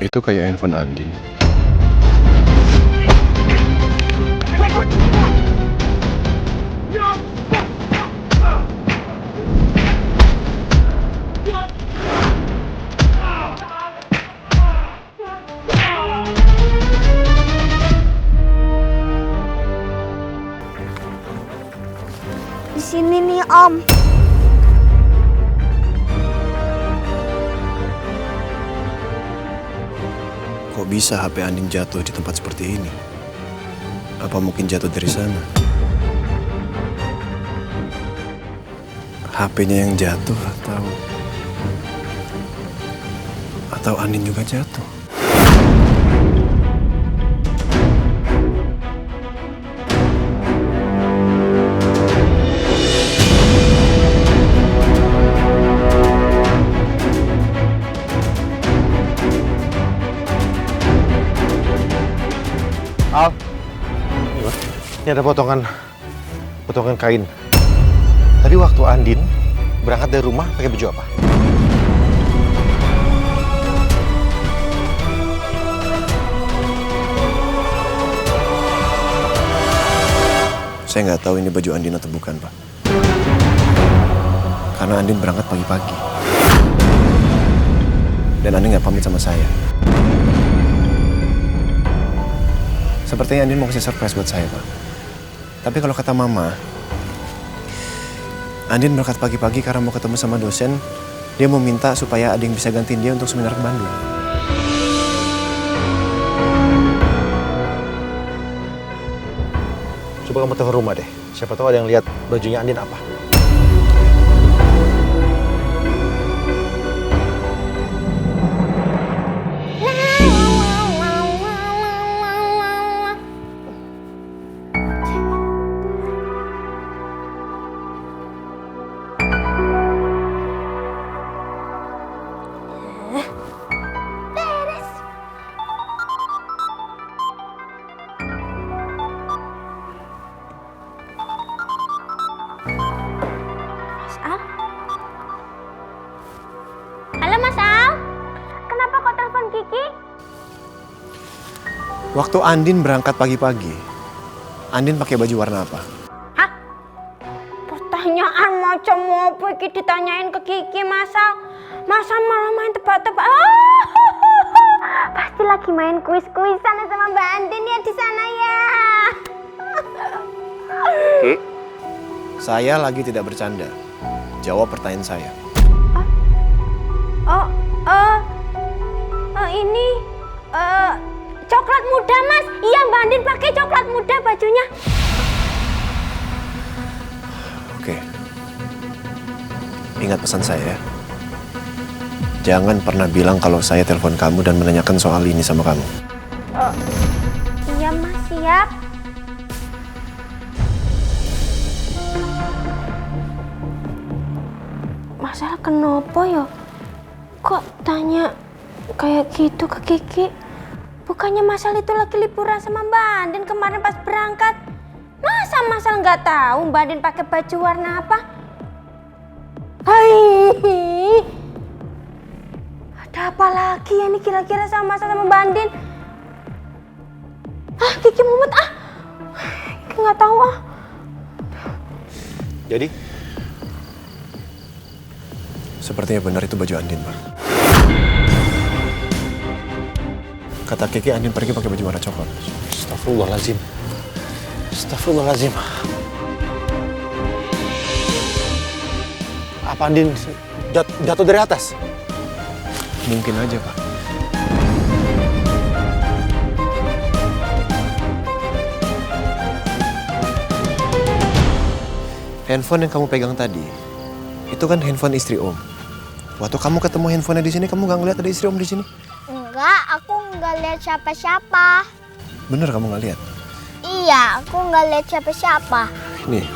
Itu kayak handphone Andi. Di sini nih, Om. Kok bisa HP Andin jatuh di tempat seperti ini? Apa mungkin jatuh dari sana? HP-nya yang jatuh atau Andin juga jatuh? Al, ini ada potongan kain. Tadi waktu Andin berangkat dari rumah pakai baju apa? Saya nggak tahu ini baju Andin atau bukan, Pak. Karena Andin berangkat pagi-pagi. Dan Andin nggak pamit sama saya. Sepertinya Andin mau kasih surprise buat saya, Pak. Tapi kalau kata Mama, Andin berangkat pagi-pagi karena mau ketemu sama dosen. Dia mau minta supaya ada yang bisa gantiin dia untuk seminar ke Bandung. Coba kamu telepon rumah deh. Siapa tahu ada yang lihat bajunya Andin apa. Halo, Mas Al. Kenapa kok telepon Kiki? Waktu Andin berangkat pagi-pagi, Andin pakai baju warna apa? Hah? Pertanyaan macam apa Kiki ditanyain ke Kiki, Mas Al? Mas Al malah main tebak-tebak. Pasti lagi main kuis-kuisan sama Mbak Andin ya di sana ya. Saya lagi tidak bercanda. Jawab pertanyaan saya. Ini coklat muda, Mas. Iya, Mbak Andin pakai coklat muda bajunya. Oke. Ingat pesan saya ya. Jangan pernah bilang kalau saya telepon kamu dan menanyakan soal ini sama kamu. Iya, Mas, siap. Masalah kenapa ya? Kok tanya kayak gitu ke Kiki? Bukannya Masal itu lagi liburan sama Mbak Andin kemarin pas berangkat? Masa Masal nggak tahu Mbak Andin pakai baju warna apa? Hai, ada apa lagi ya nih kira-kira sama Masal sama Mbak Andin? Kiki mumet Kiki nggak tahu Jadi? Sepertinya benar itu baju Andin, Pak. Kata Kiki, Andin pergi pakai baju warna coklat. Astagfirullahaladzim. Astagfirullahaladzim. Apa Andin jatuh dari atas? Mungkin aja, Pak. Handphone yang kamu pegang tadi, itu kan handphone istri Om. Waktu kamu ketemu handphonenya di sini, kamu nggak ngeliat ada istri Om di sini? Enggak, aku nggak lihat siapa-siapa. Bener kamu nggak lihat? Iya, aku nggak lihat siapa-siapa. Nih,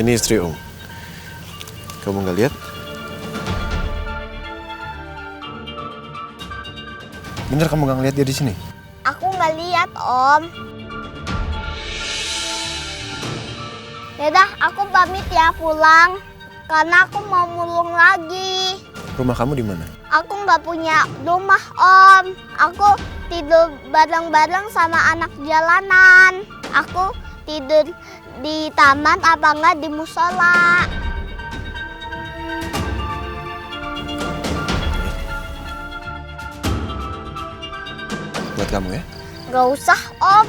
ini istri Om. Kamu nggak lihat? Bener kamu nggak ngeliat dia di sini? Aku nggak lihat, Om. Yaudah, aku pamit ya pulang. Karena aku mau mulung lagi. Rumah kamu di mana? Aku nggak punya rumah, Om. Aku tidur bareng-bareng sama anak jalanan. Aku tidur di taman apa enggak di musola. Buat kamu ya? Gak usah, Om.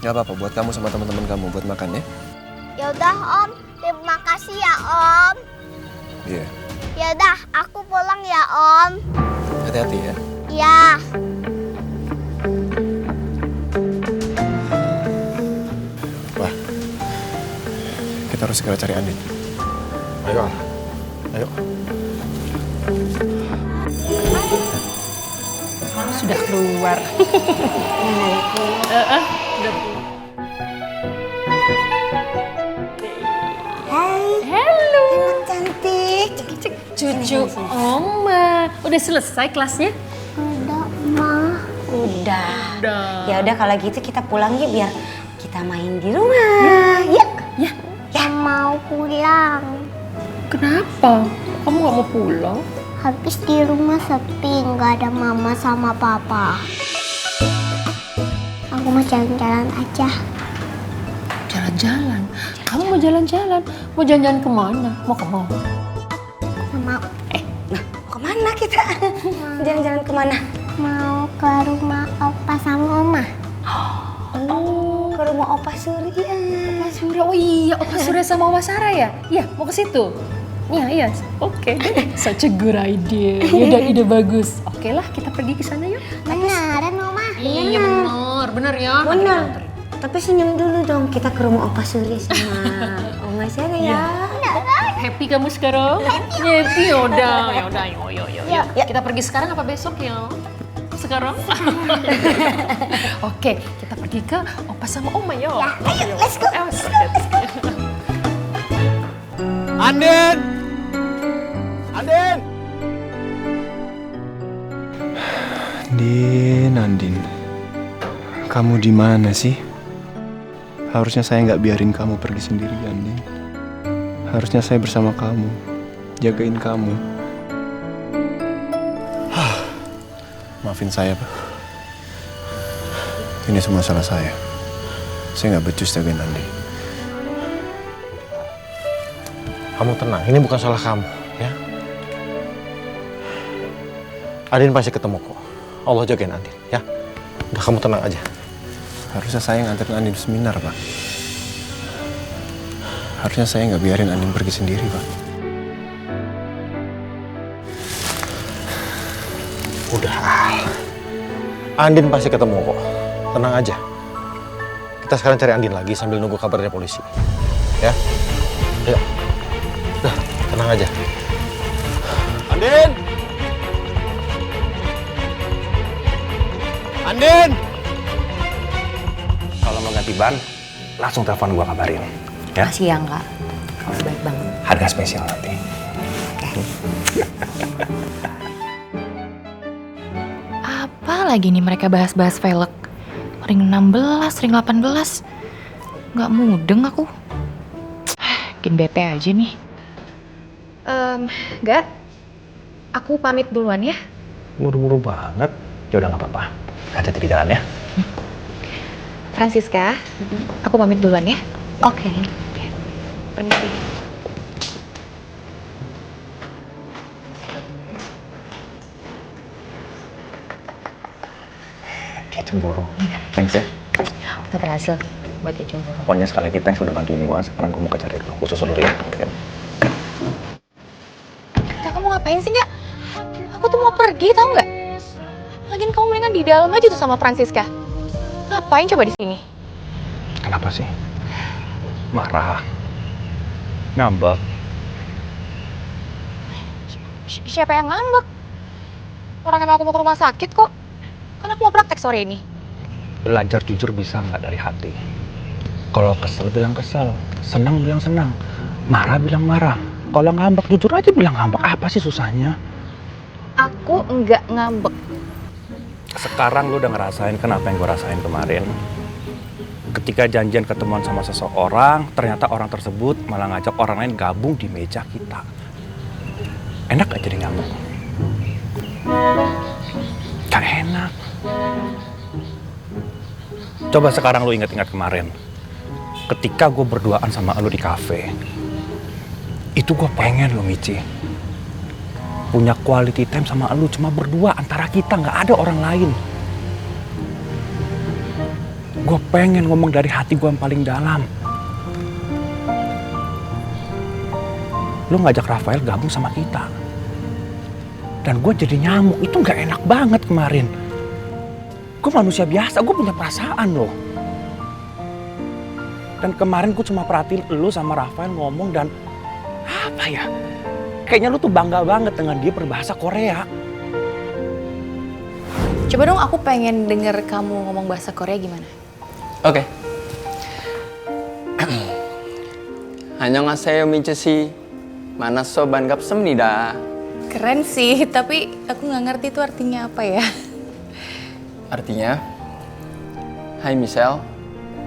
Gak apa-apa, buat kamu sama teman-teman kamu buat makan ya. Ya udah, Om. Terima kasih ya, Om. Iya. Ya udah, aku pulang ya, Om. Hati-hati ya. Ya. Wah, kita harus segera cari Andin. Ayo, Al. Ayo. Sudah keluar. Halo. Cantik. Cucu Oma. Udah selesai kelasnya? Udah, Ma. Udah. Udah. Ya udah kalau gitu kita pulang yuk biar kita main di rumah. Yuk. Ya. Gak mau pulang. Kenapa? Kamu gak mau pulang? Habis di rumah sepi, nggak ada mama sama papa. Aku mau jalan-jalan aja. Jalan-jalan. Kamu mau jalan-jalan? Mau jalan-jalan kemana? Mau ke mall? Sama Mau kemana kita? Jalan-jalan kemana? mau ke rumah opa sama oma. Oh, Ke rumah Opa Surya. Opa Surya. Oh iya, Opa Surya sama Oma Sarah ya? Iya, mau ke situ. Iya. Oke. Such a good idea. Ide bagus. Oke lah, kita pergi ke sana yuk. Beneran, Oma? Iya bener ya. Bener. Tapi senyum dulu dong kita ke rumah Opa Surya sama Oma Sarah ya. Happy kamu sekarang? Happy. Yaudah. Yuk. Kita pergi sekarang apa besok ya? Sekarang? Oke, kita pergi ke Opa sama Oma yuk. Ayo, let's go. Andin! Andin! Andin, kamu di mana sih? Harusnya saya nggak biarin kamu pergi sendirian, Din. Harusnya saya bersama kamu, jagain kamu. Maafin saya, Pak. Ini semua salah saya. Saya nggak becus jagain Andin. Kamu tenang, ini bukan salah kamu, ya. Andin pasti ketemu kok. Allah jagain Andin, ya. Udah kamu tenang aja. Harusnya saya nganterin Andin seminar, Pak. Harusnya saya nggak biarin Andin pergi sendiri, Pak. Udah, Al. Andin pasti ketemu kok. Tenang aja. Kita sekarang cari Andin lagi sambil nunggu kabar dari polisi. Ya? Ayo. Udah, tenang aja. Andin! Andin! Kalau mau ganti ban, langsung telepon gua kabarin. Ya? Makasih ya, Kak. Kamu baik banget. Harga spesial nanti. Apa lagi nih mereka bahas-bahas velg? Ring 16, ring 18. Nggak mudeng aku. Bikin bete aja nih. Enggak. Aku pamit duluan ya. Buru-buru banget. Ya udah nggak apa-apa. Hati-hati di jalan ya. Francisca, aku pamit duluan ya. Oke. Permisi. Dia cemburu. Thanks ya. Udah berhasil buat dia cemburu. Pokoknya sekali lagi thanks udah bantuin gua. Sekarang gua mau ke cari lu. Khusus dulu ya. Oke. Kak, kamu ngapain sih, Kak? Aku tuh mau pergi, tau nggak? Lagian kamu mendingan di dalam aja tuh sama Francisca. Ngapain coba di sini? Kenapa sih? Marah. Ngambek. Siapa yang ngambek? Orang emang aku mau ke rumah sakit kok. Kan aku mau praktek sore ini. Belajar jujur bisa nggak dari hati? Kalau kesel bilang kesel, senang bilang senang, marah bilang marah. Kalau ngambek jujur aja bilang ngambek. Apa sih susahnya? Aku nggak ngambek. Sekarang lu udah ngerasain kan apa yang gue rasain kemarin. Ketika janjian ketemuan sama seseorang, ternyata orang tersebut malah ngajak orang lain gabung di meja kita. Enak gak jadi ngamuk? Gak enak. Coba sekarang lu ingat-ingat kemarin. Ketika gue berduaan sama lu di kafe. Itu gue pengen lo Michi. Punya quality time sama lu cuma berdua antara kita, gak ada orang lain. Gue pengen ngomong dari hati gue yang paling dalam. Lu ngajak Rafael gabung sama kita. Dan gue jadi nyamuk, itu gak enak banget kemarin. Gue manusia biasa, gue punya perasaan loh. Dan kemarin gue cuma perhatiin lu sama Rafael ngomong dan apa ya? Kayaknya lu tuh bangga banget dengan dia berbahasa Korea. Coba dong aku pengen denger kamu ngomong bahasa Korea gimana? Oke. 안녕하세요 민채 씨. 만나서 반갑습니다. Keren sih, tapi aku nggak ngerti itu artinya apa ya. Artinya, Hai Michelle,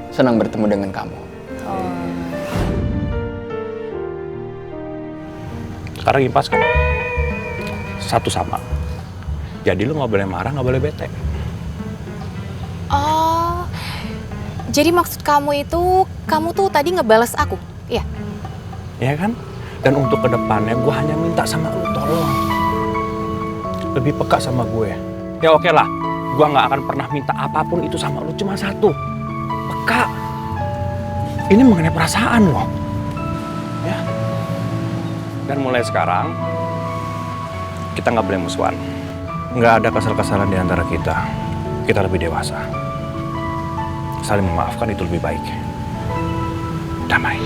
senang bertemu dengan kamu. Sekarang impas kan? Satu sama. Jadi lu nggak boleh marah, nggak boleh bete. Oh, jadi maksud kamu itu, kamu tuh tadi ngebales aku, iya? Ya kan? Dan untuk kedepannya gue hanya minta sama lu, tolong. Lebih peka sama gue. Ya oke lah, gue nggak akan pernah minta apapun itu sama lu, cuma satu. Peka. Ini mengenai perasaan loh. Ya. Dan mulai sekarang, kita nggak boleh musuhan. Nggak ada kesal-kesalan di antara kita. Kita lebih dewasa. Saling memaafkan itu lebih baik. Damai.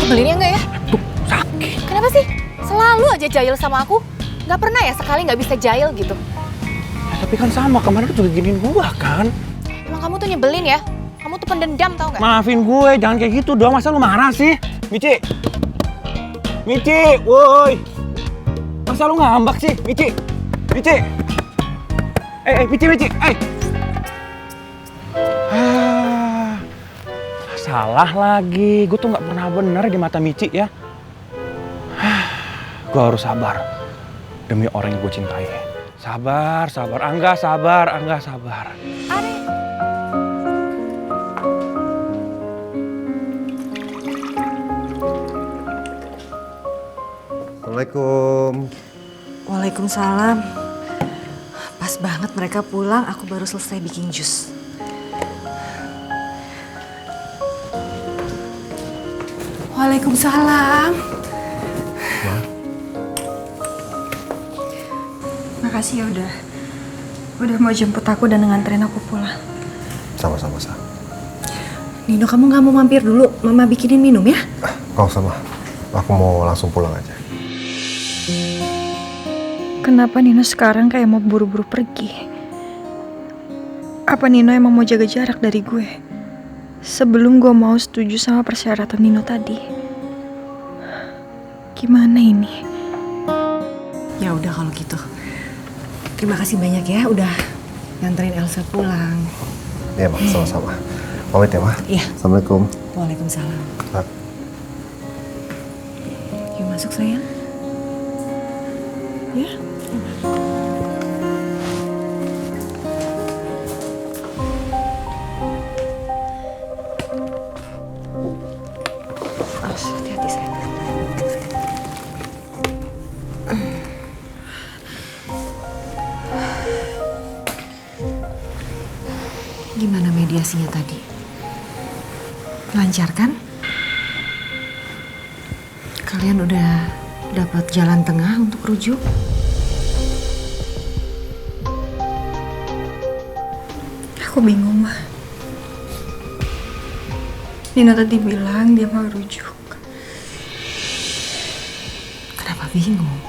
Belinnya enggak ya? Tuh, sakit. Kenapa sih? Selalu aja jahil sama aku. Nggak pernah ya sekali nggak bisa jahil gitu. Ya, tapi kan sama, kemarin tuh juga giniin gua kan. Emang kamu tuh nyebelin ya? Kamu tuh pendendam tau nggak? Maafin gue, jangan kayak gitu dong. Masa lu marah sih? Michi! Michi, woi! Masa lu ngambek sih? Michi! Michi! Michi! Salah lagi. Gue tuh nggak pernah benar di mata Michi ya. Gue harus sabar. Demi orang yang gue cintai. Sabar. Angga sabar. Assalamualaikum. Waalaikumsalam. Pas banget mereka pulang, aku baru selesai bikin jus. Waalaikumsalam. Ya. Makasih ya udah mau jemput aku dan nganterin aku pulang. Sama-sama, Sa. Nino, kamu nggak mau mampir dulu? Mama bikinin minum ya? Nggak usah, Ma. Aku mau langsung pulang aja. Kenapa Nino sekarang kayak mau buru-buru pergi? Apa Nino emang mau jaga jarak dari gue? Sebelum gue mau setuju sama persyaratan Nino tadi. Gimana ini? Ya udah kalau gitu. Terima kasih banyak ya udah nganterin Elsa pulang. Iya, Ma. Sama-sama. Pamit ya, Ma. Iya. Assalamualaikum. Waalaikumsalam. Sa. Yuk masuk sayang. Ya. Hati-hati sayang. Gimana mediasinya tadi? Lancar kan? Kalian udah dapat jalan tengah untuk rujuk? Aku bingung, Ma. Nino tadi bilang dia mau rujuk. Kenapa bingung?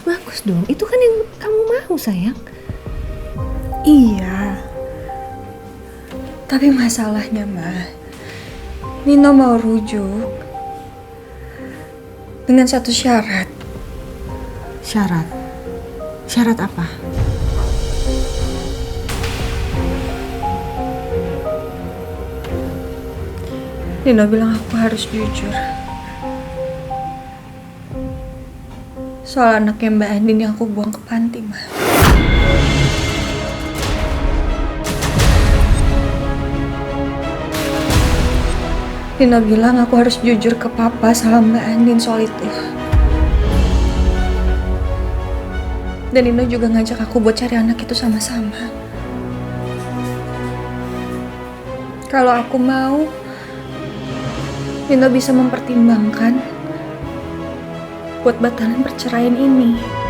Bagus dong, itu kan yang kamu mau, sayang. Iya. Tapi masalahnya, Ma, Nino mau rujuk dengan satu syarat. Syarat? Syarat apa? Nino bilang aku harus jujur. Soal anaknya Mbak Andin yang aku buang ke panti, Ma. Nino bilang aku harus jujur ke Papa sama Mbak Andin soal itu. Dan Nino juga ngajak aku buat cari anak itu sama-sama. Kalau aku mau, Nino bisa mempertimbangkan buat batalin perceraian ini.